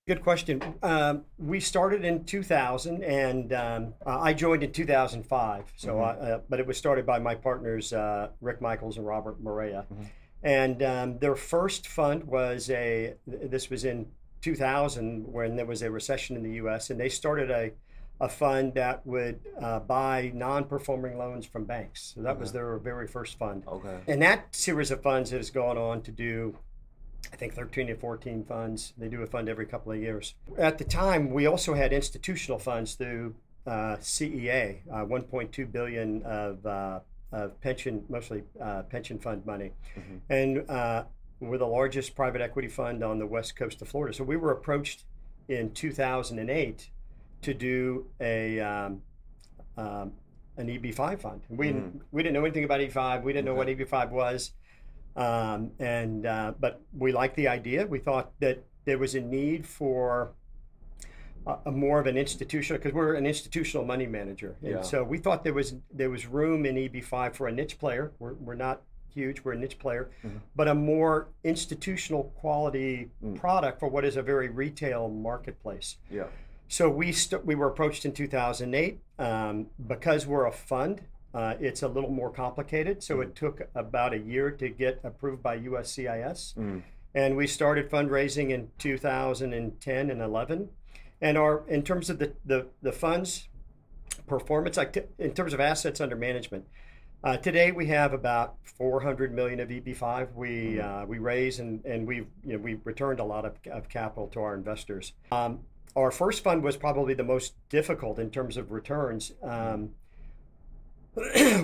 Good question. We started in 2000, and I joined in 2005. So, but it was started by my partners, Rick Michaels and Robert Morea. And their first fund was this was in 2000 when there was a recession in the U.S. And they started a fund that would buy non-performing loans from banks. So that was their very first fund. And that series of funds has gone on to do, I think, 13 or 14 funds. They do a fund every couple of years. At the time, we also had institutional funds through CEA, 1.2 billion of pension, mostly pension fund money. And we're the largest private equity fund on the west coast of Florida. So we were approached in 2008 to do an EB5 fund. We didn't know anything about EB5. We didn't know what EB5 was. But we liked the idea. We thought that there was a need for a more of an institutional, because we're an institutional money manager. And so we thought there was room in EB5 for a niche player. We're not huge, we're a niche player, but a more institutional quality product for what is a very retail marketplace. So we were approached in 2008. Because we're a fund, it's a little more complicated. So it took about a year to get approved by USCIS. And we started fundraising in 2010 and 11. And in terms of the fund's performance, like in terms of assets under management, today we have about 400 million of EB5. We raise and we've returned a lot of capital to our investors. Our first fund was probably the most difficult in terms of returns.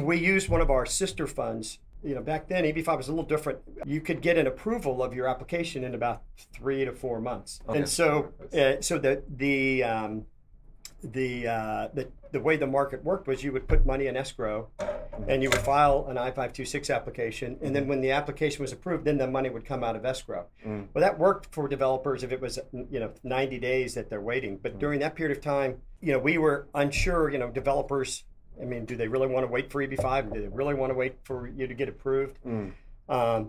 We used one of our sister funds. Back then EB5 was a little different. You could get an approval of your application in about 3 to 4 months. And so the way the market worked was you would put money in escrow and you would file an I-526 application, and then when the application was approved, then the money would come out of escrow. Well, that worked for developers if it was 90 days that they're waiting. But during that period of time, we were unsure. Developers, I mean, do they really want to wait for EB5? Do they really want to wait for you to get approved?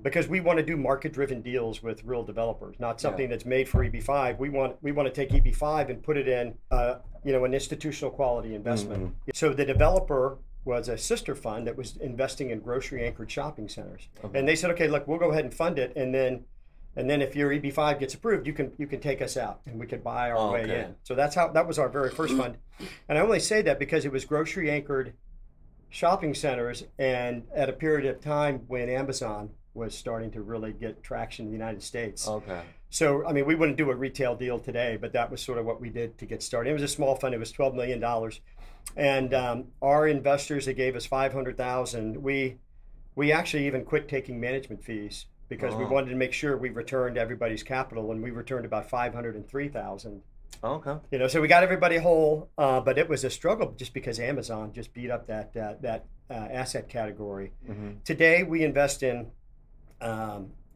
Because we want to do market-driven deals with real developers, not something that's made for EB5. We want to take EB5 and put it in, an institutional quality investment. So the developer was a sister fund that was investing in grocery-anchored shopping centers, and they said, okay, look, we'll go ahead and fund it, and then if your EB5 gets approved, you can take us out, and we could buy our way in. So that was our very first fund, and I only say that because it was grocery-anchored shopping centers, and at a period of time when Amazon was starting to really get traction in the United States. So, I mean, we wouldn't do a retail deal today, but that was sort of what we did to get started. It was a small fund. It was $12 million. And our investors, they gave us $500,000. We actually even quit taking management fees because we wanted to make sure we returned everybody's capital, and we returned about $503,000. So we got everybody whole, but it was a struggle just because Amazon just beat up that asset category. Today we invest in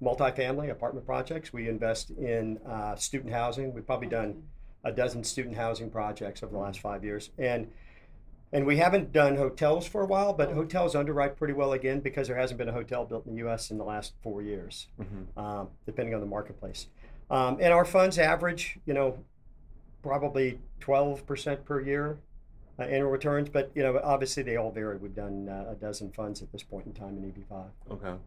multifamily apartment projects. We invest in student housing. We've probably done a dozen student housing projects over the last 5 years, and we haven't done hotels for a while, but hotels underwrite pretty well again because there hasn't been a hotel built in the U.S. in the last 4 years, depending on the marketplace. And our funds average, probably 12% per year annual returns, but obviously they all vary. We've done a dozen funds at this point in time in EB5.